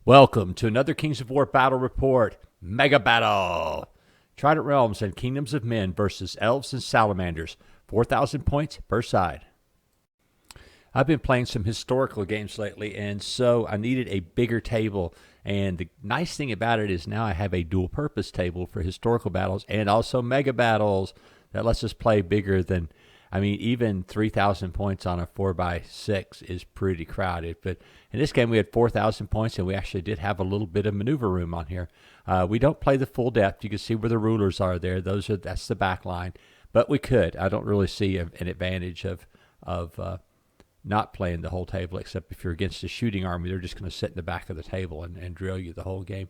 Welcome to another Kings of War battle report, Mega Battle. Trident Realms and Kingdoms of Men versus Elves and Salamanders, 4,000 points per side. I've been playing some historical games lately, and so I needed a bigger table. And the nice thing about it is now I have a dual-purpose table for historical battles and also mega battles that lets us play bigger than, even 3,000 points on a 4x6 is pretty crowded. But in this game, we had 4,000 points, and we actually did have a little bit of maneuver room on here. We don't play the full depth. You can see where the rulers are there. That's the back line. But we could. I don't really see an advantage of not playing the whole table, except if you're against a shooting army, they're just going to sit in the back of the table and drill you the whole game.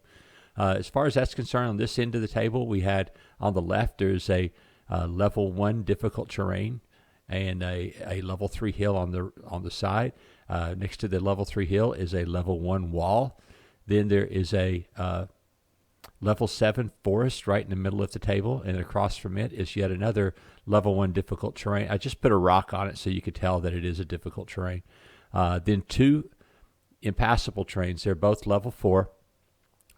As far as that's concerned, on this end of the table, we had on the left, there's a level 1 difficult terrain and a level 3 hill on the side. Next to the level 3 hill is a level 1 wall. Then there is a level 7 forest right in the middle of the table, and across from it is yet another level 1 difficult terrain. I just put a rock on it so you could tell that it is a difficult terrain. Then two impassable terrains. They're both level 4,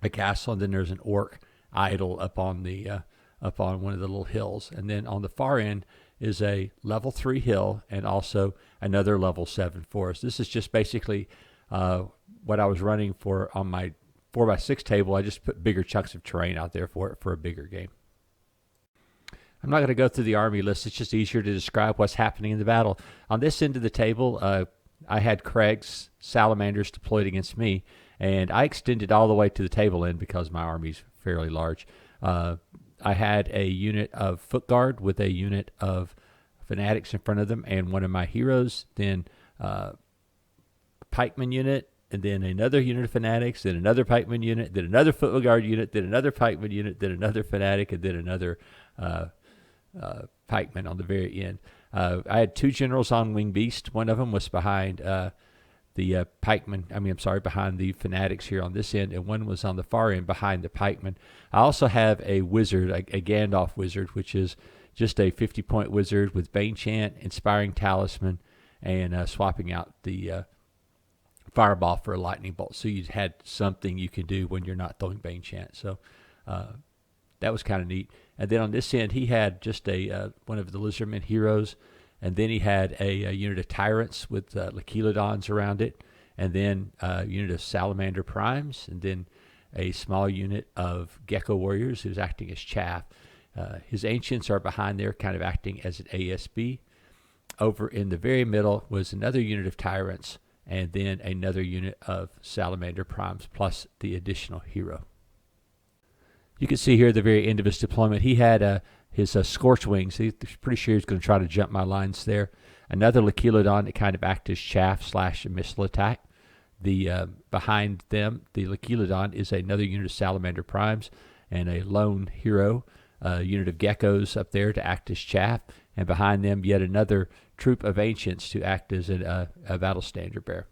a castle, and then there's an orc idol up on one of the little hills. And then on the far end is a level 3 hill and also another level 7 forest. This is just basically what I was running for on my 4x6 table. I just put bigger chunks of terrain out there for a bigger game. I'm not going to go through the army list. It's just easier to describe what's happening in the battle. On this end of the table, I had Craig's Salamanders deployed against me, and I extended all the way to the table end because my army's fairly large. I had a unit of foot guard with a unit of fanatics in front of them and one of my heroes, then pikeman unit, and then another unit of fanatics, then another pikeman unit, then another foot guard unit, then another pikeman unit, then another fanatic, and then another pikeman on the very end. I had two generals on Winged Beast. One of them was behind the pikeman. Behind the fanatics here on this end, and one was on the far end behind the pikeman. I also have a wizard, a Gandalf wizard, which is just a 50-point wizard with Bane Chant, Inspiring Talisman, and swapping out the Fireball for a lightning bolt. So you had something you can do when you're not throwing Bane Chant. So that was kind of neat. And then on this end, he had just one of the Lizardmen heroes, and then he had a unit of Tyrants with Lacheladons around it, and then a unit of Salamander Primes, and then a small unit of Gecko Warriors who's acting as chaff. His Ancients are behind there, kind of acting as an ASB. Over in the very middle was another unit of Tyrants, and then another unit of Salamander Primes, plus the additional hero. You can see here at the very end of his deployment, he had his Scorch Wings. He's pretty sure he's going to try to jump my lines there. Another Lacheladon that kind of acts as chaff / a missile attack. Behind them, the Lacheladon is another unit of Salamander Primes and a lone hero, unit of Geckos up there to act as chaff. And behind them, yet another troop of Ancients to act as a battle standard bearer.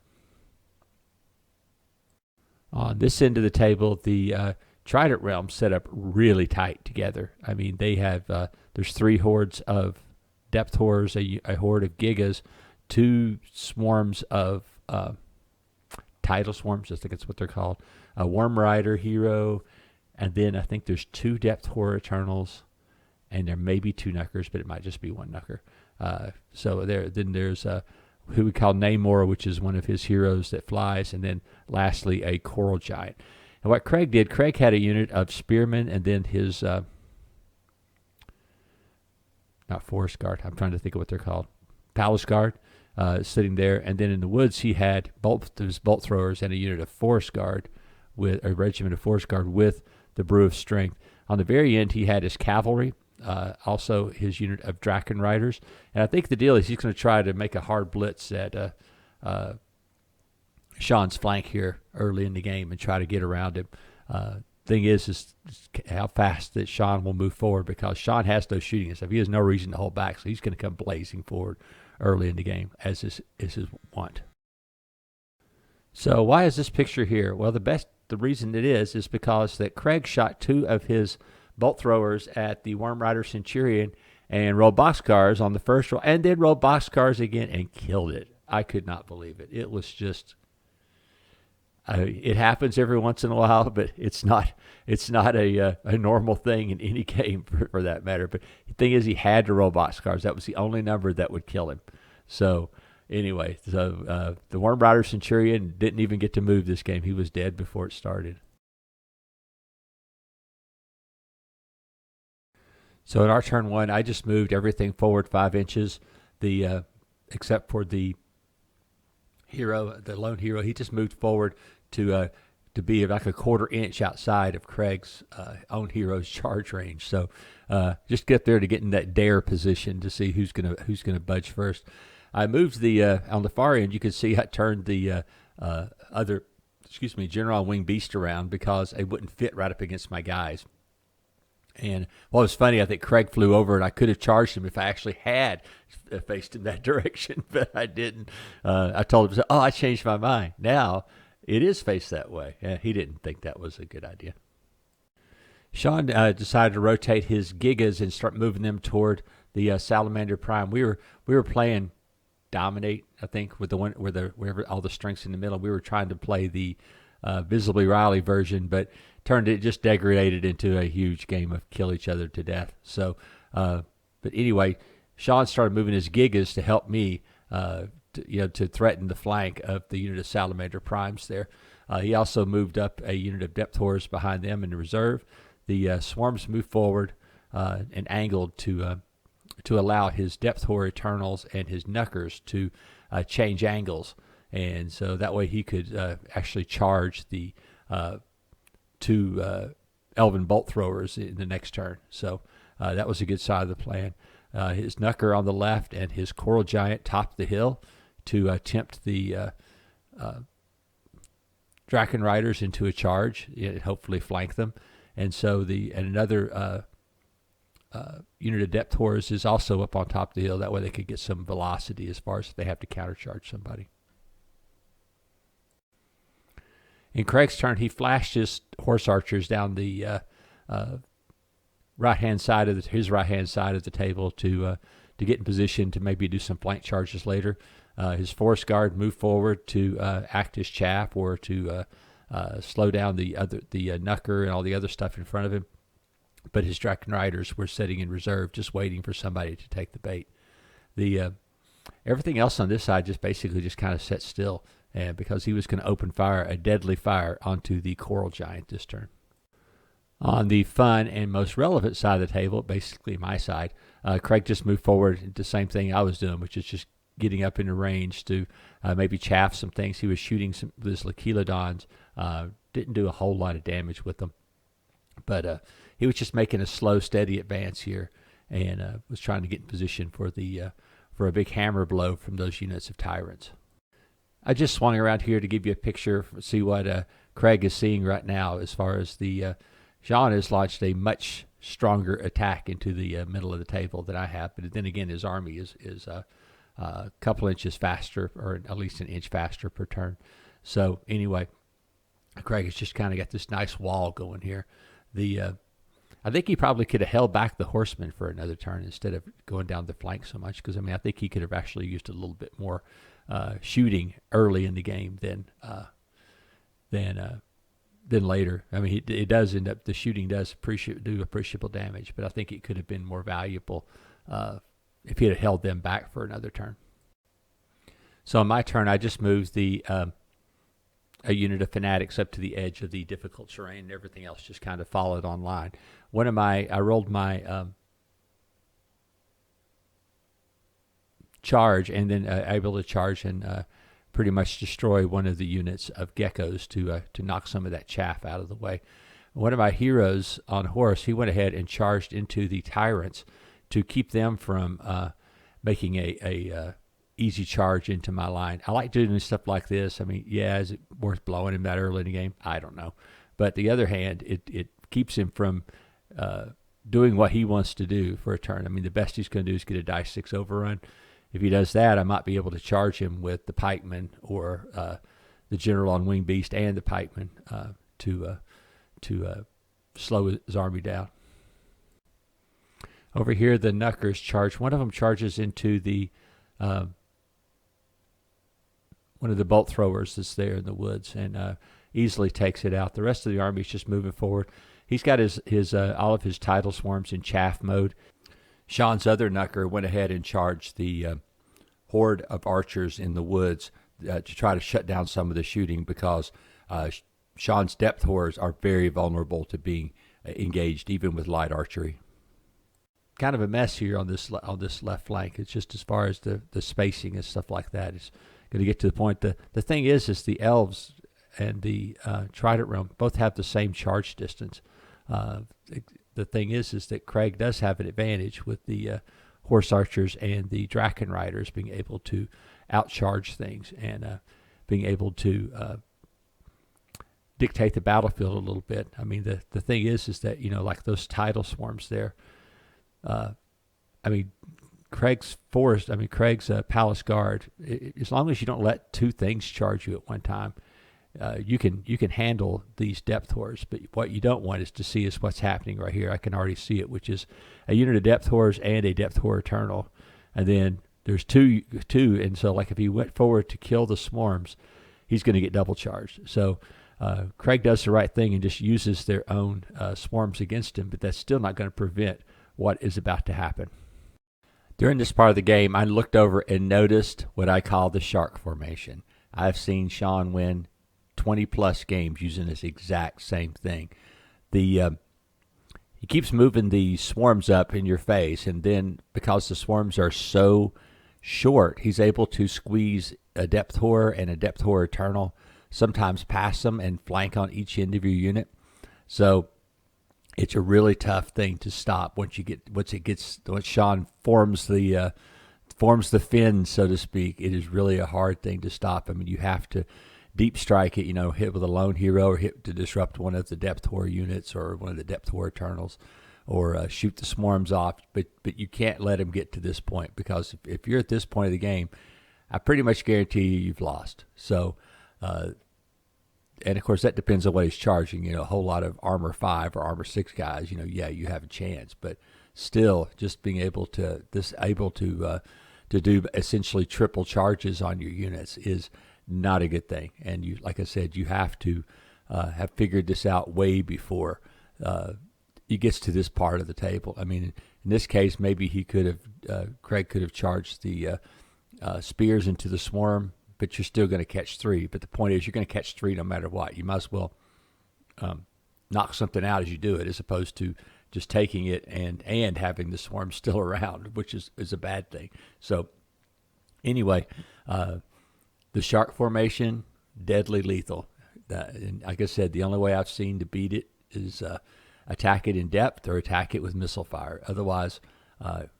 On this end of the table, the Trident realm set up really tight together. They have there's 3 hordes of depth horrors, a horde of gigas, 2 swarms of tidal swarms, I think that's what they're called, a Worm Rider hero, and then I think there's 2 depth horror Eternals, and there may be 2 Knuckers, but it might just be 1 Knucker. Then there's who we call Namor, which is one of his heroes that flies, and then lastly a Coral Giant. And what Craig did, Craig had a unit of Spearmen, and then his, not Forest Guard, I'm trying to think of what they're called, Palace Guard, sitting there. And then in the woods, he had both his bolt throwers and a unit of Forest Guard, with a regiment of Forest Guard with the Brew of Strength. On the very end, he had his cavalry, also his unit of Draken Riders. And I think the deal is he's going to try to make a hard blitz at Sean's flank here early in the game and try to get around him. Thing is how fast that Sean will move forward, because Sean has no shooting and stuff. He has no reason to hold back, so he's going to come blazing forward early in the game, as is his want. So why is this picture here? Well, the reason it is because that Craig shot 2 of his bolt throwers at the Worm Rider Centurion and rolled boxcars on the first roll, and then rolled boxcars again and killed it. I could not believe it. It was just It happens every once in a while, but it's not a normal thing in any game for that matter. But the thing is, he had to roll boxcars. That was the only number that would kill him. So anyway, the Worm Rider Centurion didn't even get to move this game. He was dead before it started. So in our turn one, I just moved everything forward 5 inches. Except for the hero, the lone hero, he just moved forward to be like a 1/4 inch outside of Craig's own hero's charge range. So just get there to get in that dare position to see who's gonna budge first. I moved the on the far end. You can see I turned the General Wing Beast around because it wouldn't fit right up against my guys. And what was funny, I think Craig flew over, and I could have charged him if I actually had faced in that direction, but I didn't. I told him, I changed my mind. Now it is faced that way. He didn't think that was a good idea. Sean decided to rotate his Gigas and start moving them toward the Salamander Prime. We were playing Dominate, I think, with the one wherever all the strengths in the middle. We were trying to play the Visibly Riley version, but just degraded into a huge game of kill each other to death. So, but anyway, Sean started moving his Gigas to help me, to threaten the flank of the unit of Salamander Primes there. He also moved up a unit of Depth Horrors behind them in the reserve. The Swarms moved forward and angled to allow his Depth Horror Eternals and his Knuckers to change angles. And so that way he could actually charge the 2 Elven Bolt Throwers in the next turn. So that was a good side of the plan. His Knucker on the left and his Coral Giant topped the hill to tempt the Draken Riders into a charge and hopefully flank them. And so another unit of Depth Horrors is also up on top of the hill. That way they could get some velocity as far as if they have to countercharge somebody. In Craig's turn, he flashed his Horse Archers down the right-hand side of his right-hand side of the table to get in position to maybe do some flank charges later. His Forest Guard moved forward to act as chaff or to slow down the Knucker and all the other stuff in front of him. But his Draken Riders were sitting in reserve, just waiting for somebody to take the bait. Everything else on this side just basically kind of sat still. And because he was going to open fire, a deadly fire onto the Coral Giant this turn. On the fun and most relevant side of the table, basically my side, Craig just moved forward the same thing I was doing, which is just getting up into range to maybe chaff some things. He was shooting some of his Lakelodons. Didn't do a whole lot of damage with them. But he was just making a slow, steady advance here and was trying to get in position for a big hammer blow from those units of Tyrants. I just swung around here to give you a picture, see what Craig is seeing right now as far as the Jean has launched a much stronger attack into the middle of the table than I have. But then again, his army is a couple inches faster, or at least an inch faster per turn. So anyway, Craig has just kind of got this nice wall going here. I think he probably could have held back the horsemen for another turn instead of going down the flank so much, because I think he could have actually used a little bit more shooting early in the game than later. It does end up, the shooting does do appreciable damage, but I think it could have been more valuable if he had held them back for another turn. So on my turn, I just moved a unit of Fanatics up to the edge of the difficult terrain, and everything else just kind of followed online. I rolled my charge, and then able to charge and pretty much destroy one of the units of geckos to knock some of that chaff out of the way. One of my heroes on horse, he went ahead and charged into the Tyrants to keep them from making a easy charge into my line. I like doing stuff like this. Is it worth blowing him that early in the game? I don't know. But the other hand, it keeps him from doing what he wants to do for a turn. The best he's going to do is get a dice 6 overrun. If he does that, I might be able to charge him with the pikeman or the general on Winged Beast and the pikeman to slow his army down. Over here, the Knuckers charge. One of them charges into the bolt throwers that's there in the woods, and easily takes it out. The rest of the army is just moving forward. He's got his all of his tidal swarms in chaff mode. Sean's other knucker went ahead and charged the horde of archers in the woods to try to shut down some of the shooting, because Sean's depth horrors are very vulnerable to being engaged, even with light archery. Kind of a mess here on this left flank. It's just as far as the spacing and stuff like that. It's going to get to the point. The thing is the Elves and the Trident realm both have the same charge distance. The thing is that Craig does have an advantage with the horse archers and the Draken riders being able to outcharge things and being able to dictate the battlefield a little bit. I mean, the thing is that, like those tidal swarms there, Craig's palace guard, as long as you don't let two things charge you at one time, you can handle these depth horrors. But what you don't want is to see is what's happening right here. I can already see it, which is a unit of depth horrors and a depth horror eternal, and then there's two, and so like if he went forward to kill the swarms, he's going to get double charged. So Craig does the right thing and just uses their own swarms against him, but that's still not going to prevent what is about to happen. During this part of the game, I looked over and noticed what I call the shark formation. I've seen Sean win 20-plus games using this exact same thing. He keeps moving the swarms up in your face, and then because the swarms are so short, he's able to squeeze a depth horror and a depth horror eternal, sometimes pass them and flank on each end of your unit. So it's a really tough thing to stop once Sean forms the fin, so to speak. It is really a hard thing to stop. I mean, you have to deep strike it, hit with a lone hero, or hit to disrupt one of the depth horror units or one of the depth horror eternals, or shoot the swarms off. But you can't let him get to this point, because if you're at this point of the game, I pretty much guarantee you've lost. So, and of course that depends on what he's charging. A whole lot of armor 5 or armor 6 guys, you have a chance. But still, just being able to do essentially triple charges on your units is not a good thing. And you, like I said, you have to have figured this out way before he gets to this part of the table. I mean, in this case, maybe Craig could have charged the spears into the swarm, but you're still going to catch 3. But the point is, you're going to catch 3 no matter what. You might as well knock something out as you do it, as opposed to just taking it and having the swarm still around, which is a bad thing. So anyway, the shark formation, deadly lethal. And like I said, the only way I've seen to beat it is attack it in depth or attack it with missile fire. Otherwise,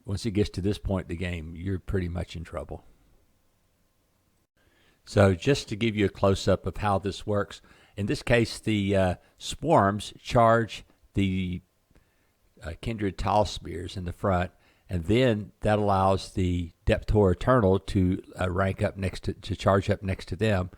once it gets to this point in the game, you're pretty much in trouble. So just to give you a close-up of how this works, in this case, the swarms charge the kindred tall spears in the front, and then that allows the depth horror eternal to rank up to charge up next to them.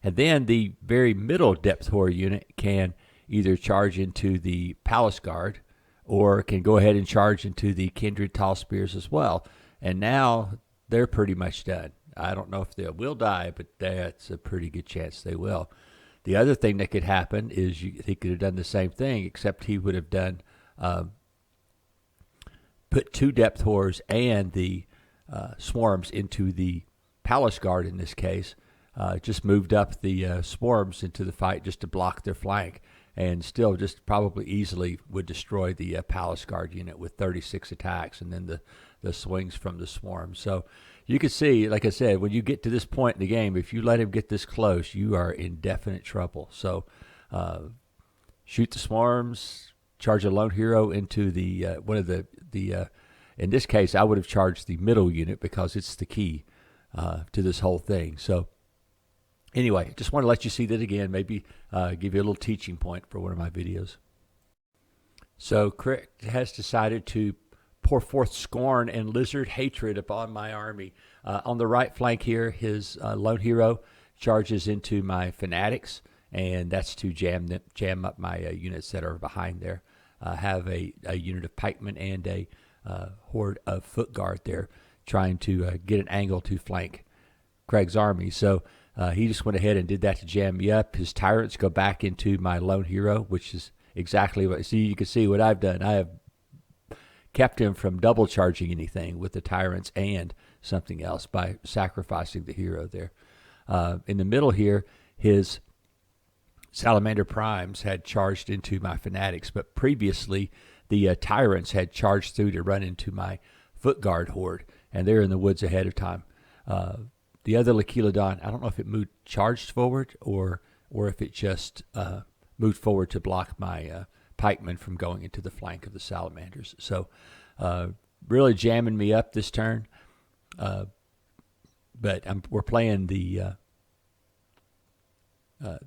And then the very middle depth horror unit can either charge into the palace guard or can go ahead and charge into the kindred tall spears as well. And now they're pretty much done. I don't know if they will die, but that's a pretty good chance they will. The other thing that could happen is he could have done the same thing, except he would have done put 2 depth horrors and the swarms into the palace guard in this case. Just moved up the swarms into the fight just to block their flank, and still just probably easily would destroy the palace guard unit with 36 attacks, and then the swings from the swarms. So you can see, like I said, when you get to this point in the game, if you let him get this close, you are in definite trouble. So shoot the swarms, charge a lone hero into the one of the in this case, I would have charged the middle unit because it's the key to this whole thing. So anyway, just want to let you see that again, maybe give you a little teaching point for one of my videos. So Crick has decided to pour forth scorn and lizard hatred upon my army. On the right flank here, his lone hero charges into my fanatics, and that's to jam up my units that are behind there. Have a unit of pikemen and a horde of foot guard there trying to get an angle to flank Craig's army. So He just went ahead and did that to jam me up. His tyrants go back into my lone hero, which is exactly what. See, you can see what I've done. I have kept him from double charging anything with the tyrants and something else by sacrificing the hero there. In the middle here, his Salamander Primes had charged into my fanatics, but previously the tyrants had charged through to run into my foot guard horde, and they're in the woods ahead of time. The other Lechilodon, I don't know if it moved charged forward or if it just moved forward to block my pikemen from going into the flank of the Salamanders. So really jamming me up this turn. But we're playing the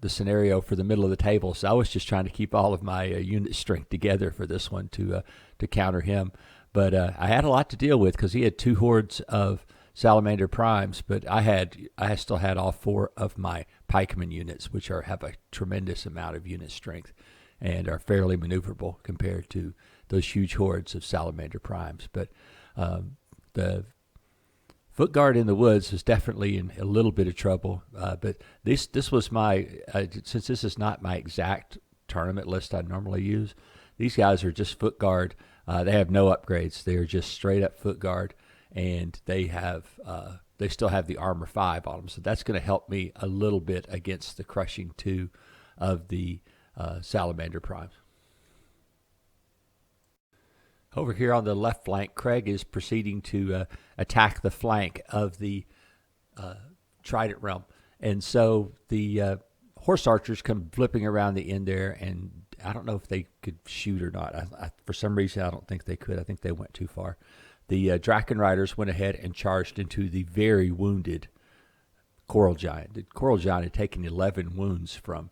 scenario for the middle of the table, so I was just trying to keep all of my unit strength together for this one to counter him. But I had a lot to deal with because he had 2 hordes of Salamander Primes, but I still had all 4 of my pikeman units, which have a tremendous amount of unit strength and are fairly maneuverable compared to those huge hordes of Salamander Primes. But the foot guard in the woods is definitely in a little bit of trouble. But this was my since this is not my exact tournament list I normally use. These guys are just foot guard. They have no upgrades. They're just straight up foot guard, and they still have the armor 5 on them. So that's going to help me a little bit against the crushing 2 of the Salamander Primes. Over here on the left flank, Craig is proceeding to attack the flank of the Trident realm. And so the horse archers come flipping around the end there, and I don't know if they could shoot or not. For some reason, I don't think they could. I think they went too far. The Draken Riders went ahead and charged into the very wounded Coral Giant. The Coral Giant had taken 11 wounds from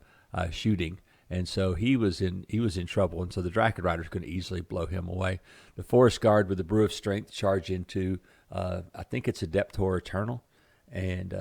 shooting, and so he was in trouble. And so the Draken Riders going to easily blow him away. The Forest Guard with the Brew of Strength charge into I think it's a Deptor Eternal and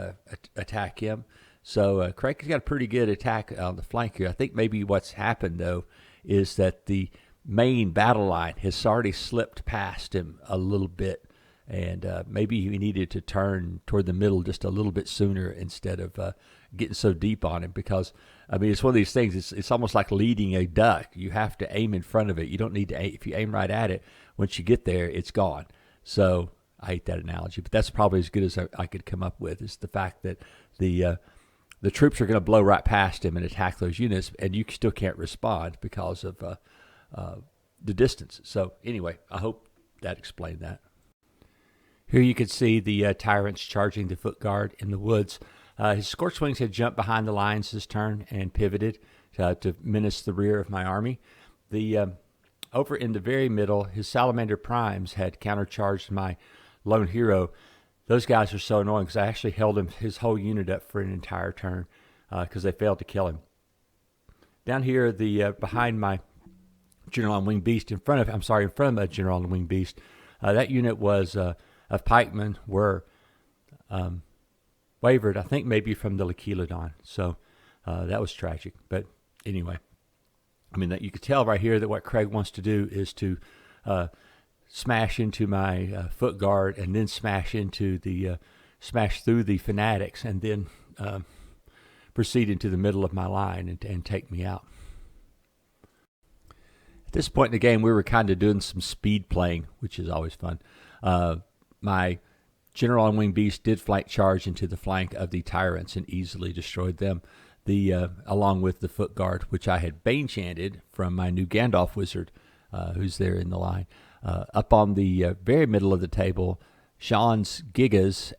attack him. So Craig's got a pretty good attack on the flank here. I think maybe what's happened, though, is that the main battle line has already slipped past him a little bit, and maybe he needed to turn toward the middle just a little bit sooner instead of getting so deep on him. Because, I mean, it's one of these things, it's almost like leading a duck. You have to aim in front of it. You don't need to aim. If you aim right at it, once you get there, it's gone. So I hate that analogy, but that's probably as good as I could come up with, is the fact that the troops are going to blow right past him and attack those units, and you still can't respond because of the distance. So anyway, I hope that explained that. Here you can see the tyrants charging the foot guard in the woods. His Scorched Wings had jumped behind the lines this turn and pivoted to menace the rear of my army. Over in the very middle, his Salamander Primes had countercharged my lone hero. Those guys are so annoying because I actually held his whole unit up for an entire turn because they failed to kill him. Down here, behind my General on Winged Beast, in front of my General on Winged Beast, that unit was of pikemen were wavered, I think maybe from the Lechilodon. So that was tragic. But anyway, I mean, that you could tell right here that what Craig wants to do is to smash into my foot guard and then smash through the fanatics and then proceed into the middle of my line and take me out. At this point in the game, we were kind of doing some speed playing, which is always fun. My General on Winged Beast did flank charge into the flank of the tyrants and easily destroyed them, along with the foot guard, which I had bane chanted from my new Gandalf wizard, who's there in the line. Up on the very middle of the table, Sean's Gigas,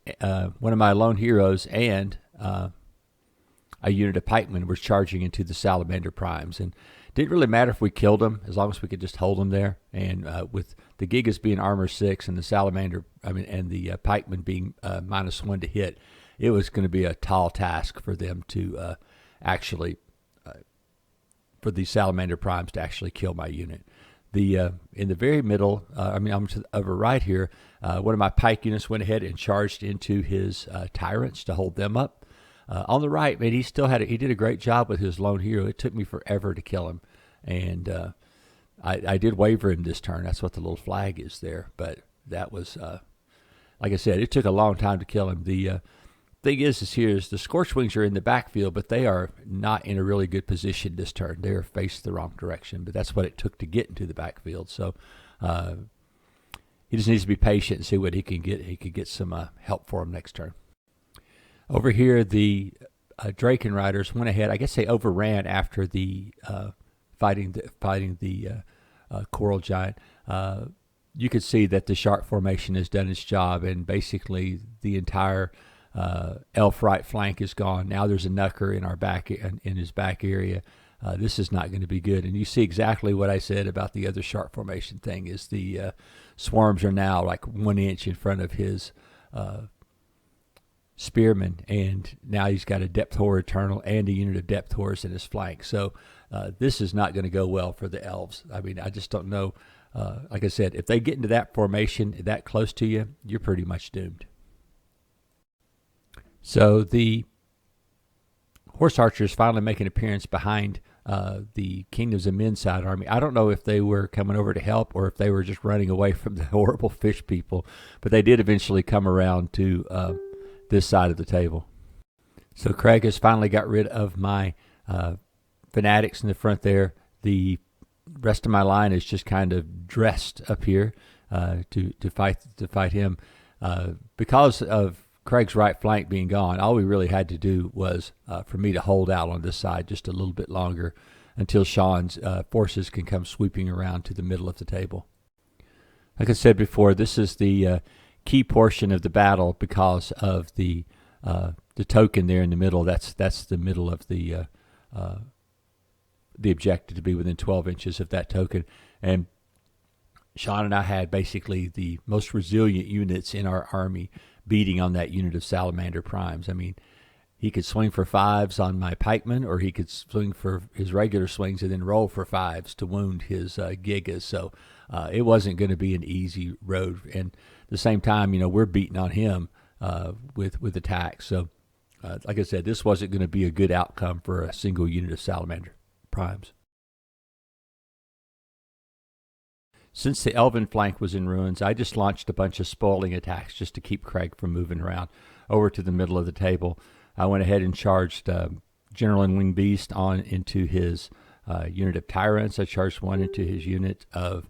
one of my lone heroes, and a unit of pikemen were charging into the Salamander Primes. And it didn't really matter if we killed them, as long as we could just hold them there. And with the Gigas being armor 6 and the pikemen being -1 to hit, it was going to be a tall task for them to for the Salamander Primes to actually kill my unit. In the very middle, I'm over right here, one of my pike units went ahead and charged into his tyrants to hold them up. On the right, man, he did a great job with his lone hero. It took me forever to kill him, and I did waver him this turn. That's what the little flag is there. But that was, like I said, it took a long time to kill him. The thing is here is the Scorchwings are in the backfield, but they are not in a really good position this turn. They're faced the wrong direction, but that's what it took to get into the backfield. So he just needs to be patient and see what he can get. He could get some help for him next turn. Over here, the Draken Riders went ahead. I guess they overran after the fighting the Coral Giant. You could see that the shark formation has done its job, and basically the entire elf right flank is gone. Now there's a Knucker in our back in his back area. This is not going to be good. And you see exactly what I said about the other shark formation thing is the swarms are now like 1 inch in front of his spearmen, and now he's got a depth horror eternal and a unit of depth horrors in his flank. So this is not going to go well for the elves. I mean, I just don't know. Like I said, if they get into that formation that close to you, you're pretty much doomed. So the horse archers finally make an appearance behind the Kingdoms of Men side army. I don't know if they were coming over to help or if they were just running away from the horrible fish people, but they did eventually come around to this side of the table. So Craig has finally got rid of my fanatics in the front there. The rest of my line is just kind of dressed up here to fight him. Because of Craig's right flank being gone, all we really had to do was for me to hold out on this side just a little bit longer until Sean's forces can come sweeping around to the middle of the table. Like I said before, this is the key portion of the battle because of the token there in the middle. That's the middle of the objective, to be within 12 inches of that token. And Sean and I had basically the most resilient units in our army beating on that unit of Salamander Primes. I mean, he could swing for 5s on my pikemen, or he could swing for his regular swings and then roll for 5s to wound his gigas. So it wasn't going to be an easy road. And at the same time, we're beating on him with attacks. So like I said, this wasn't going to be a good outcome for a single unit of Salamander Primes. Since the Elven flank was in ruins, I just launched a bunch of spoiling attacks just to keep Craig from moving around over to the middle of the table. I went ahead and charged General and Winged Beast on into his unit of Tyrants. I charged one into his unit of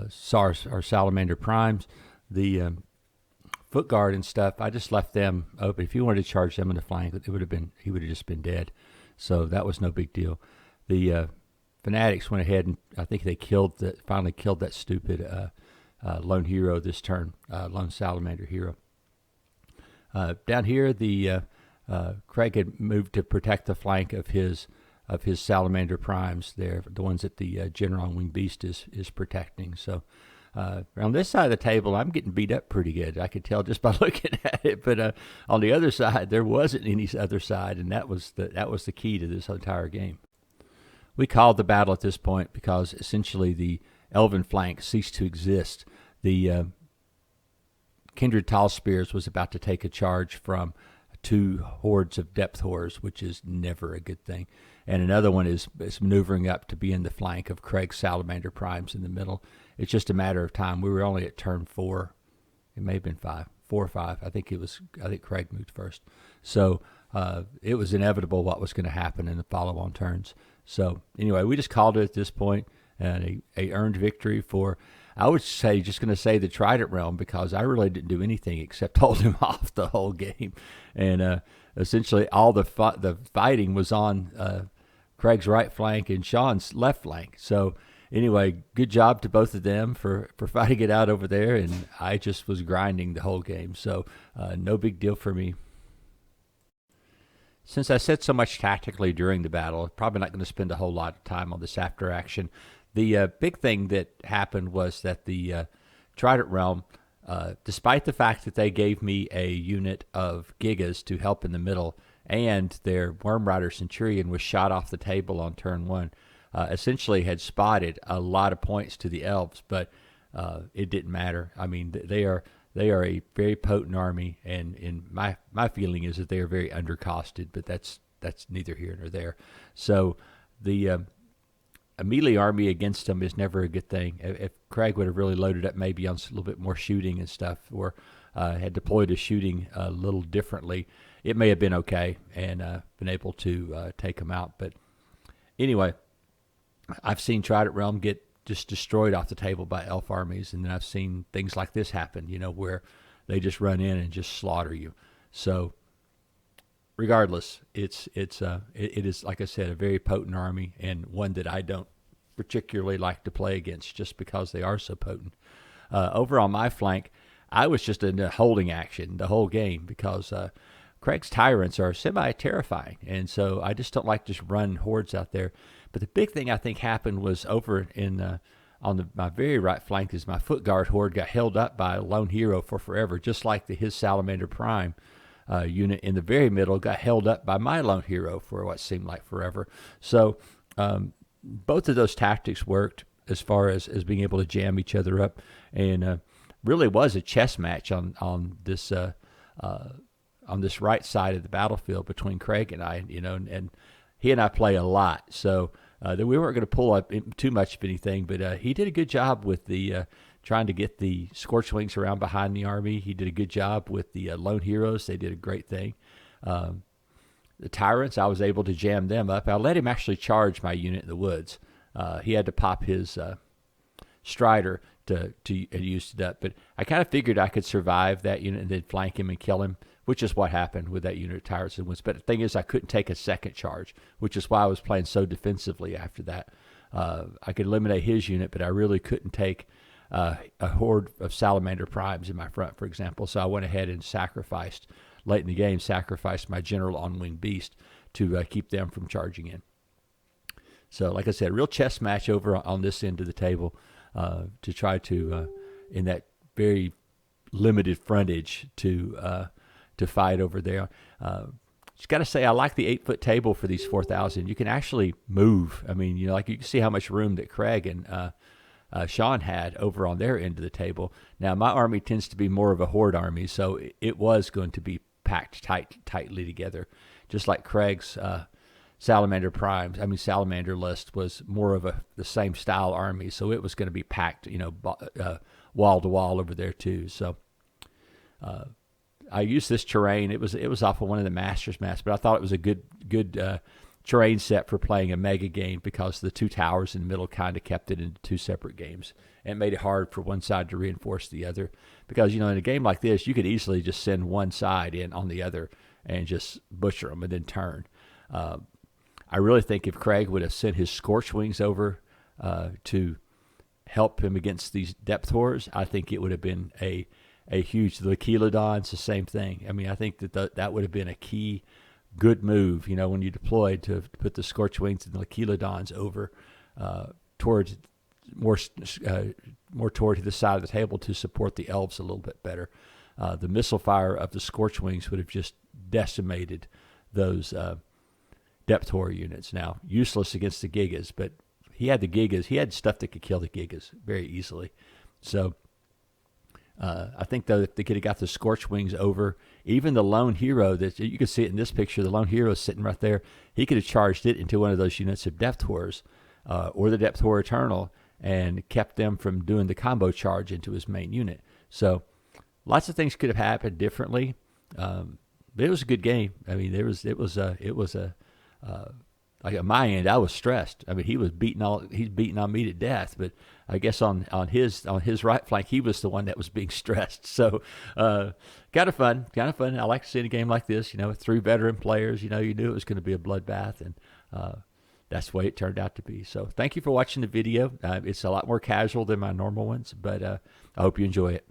SARS or Salamander Primes. The Foot Guard and stuff, I just left them open. If you wanted to charge them in the flank, he would have just been dead. So that was no big deal. The Fanatics went ahead and I think they finally killed that stupid lone hero this turn, lone Salamander hero. Down here, the Craig had moved to protect the flank of his Salamander Primes there, the ones that the General and Winged Beast is protecting. So on this side of the table, I'm getting beat up pretty good. I could tell just by looking at it. But on the other side, there wasn't any other side, and that was the key to this entire game. We called the battle at this point because essentially the Elven flank ceased to exist. The Kindred Tall Spears was about to take a charge from 2 hordes of depth horrors, which is never a good thing. And another one is maneuvering up to be in the flank of Craig's Salamander Primes in the middle. It's just a matter of time. We were only at turn 4. It may have been 5. 4 or 5. I think Craig moved first. So it was inevitable what was going to happen in the follow-on turns. So anyway, we just called it at this point, and a earned victory for, I would say, just going to say the Trident realm, because I really didn't do anything except hold him off the whole game. And essentially all the fighting was on Craig's right flank and Sean's left flank. So anyway, good job to both of them for fighting it out over there, and I just was grinding the whole game. So no big deal for me. Since I said so much tactically during the battle, I'm probably not going to spend a whole lot of time on this after action. The big thing that happened was that the Trident realm, despite the fact that they gave me a unit of Gigas to help in the middle, and their Worm Rider Centurion was shot off the table on turn 1, essentially had spotted a lot of points to the Elves, but it didn't matter. I mean, they are a very potent army, and my feeling is that they are very undercosted, but that's neither here nor there. So the a melee army against them is never a good thing. If Craig would have really loaded up maybe on a little bit more shooting and stuff, or had deployed his shooting a little differently, it may have been okay and been able to take him out. But anyway, I've seen Trident Realm get just destroyed off the table by elf armies, and then I've seen things like this happen, where they just run in and just slaughter you. So regardless, it is, like I said, a very potent army, and one that I don't particularly like to play against just because they are so potent. Over on my flank, I was just in a holding action the whole game because Craig's Tyrants are semi-terrifying, and so I just don't like just run hordes out there. But the big thing I think happened was over in my very right flank is my Foot Guard horde got held up by a lone hero for forever, just like his Salamander Prime unit in the very middle got held up by my lone hero for what seemed like forever. So both of those tactics worked as far as being able to jam each other up, and really was a chess match on this right side of the battlefield between Craig and I, and he and I play a lot, so that we weren't going to pull up too much of anything, but he did a good job with the trying to get the Scorch Wings around behind the army. He did a good job with the lone heroes. They did a great thing. The Tyrants, I was able to jam them up. I let him actually charge my unit in the woods. He had to pop his Strider to use it up, but I kind of figured I could survive that unit and then flank him and kill him, which is what happened with that unit of Tyrants and Woods. But the thing is, I couldn't take a second charge, which is why I was playing so defensively after that. I could eliminate his unit, but I really couldn't take a horde of Salamander Primes in my front, for example. So I went ahead and sacrificed, late in the game, my General on Winged Beast to keep them from charging in. So, like I said, real chess match over on this end of the table to try to, in that very limited frontage, to fight over there. Just got to say, I like the 8-foot table for these 4,000. You can actually move. I mean, like you can see how much room that Craig and Sean had over on their end of the table. Now, my army tends to be more of a horde army, so it was going to be packed tightly together, just like Craig's Salamander list was more of the same style army, so it was going to be packed, wall to wall over there too. So I used this terrain. It was off of one of the Masters maps, but I thought it was a good terrain set for playing a mega game because the two towers in the middle kind of kept it into two separate games, and it made it hard for one side to reinforce the other. Because in a game like this, you could easily just send one side in on the other and just butcher them and then turn. I really think if Craig would have sent his Scorch Wings over to help him against these depth horrors, I think it would have been a huge. The Chelidons, the same thing. I mean, I think that would have been a key good move, when you deployed, to put the Scorch Wings and the Chelidons over towards more toward the side of the table to support the Elves a little bit better. The missile fire of the Scorch Wings would have just decimated those depth horror units. Now, useless against the Gigas, but he had the Gigas. He had stuff that could kill the Gigas very easily. So I think, though, if they could have got the Scorch Wings over, even the lone hero, that you can see it in this picture, the lone hero is sitting right there, he could have charged it into one of those units of depth horrors or the depth horror Eternal and kept them from doing the combo charge into his main unit. So lots of things could have happened differently. But it was a good game. I mean, it was like at my end, I was stressed. I mean, he's beating on me to death, but I guess on his right flank, he was the one that was being stressed. So, kind of fun. I like to see a game like this, with 3 veteran players. You knew it was going to be a bloodbath, and that's the way it turned out to be. So, thank you for watching the video. It's a lot more casual than my normal ones, but I hope you enjoy it.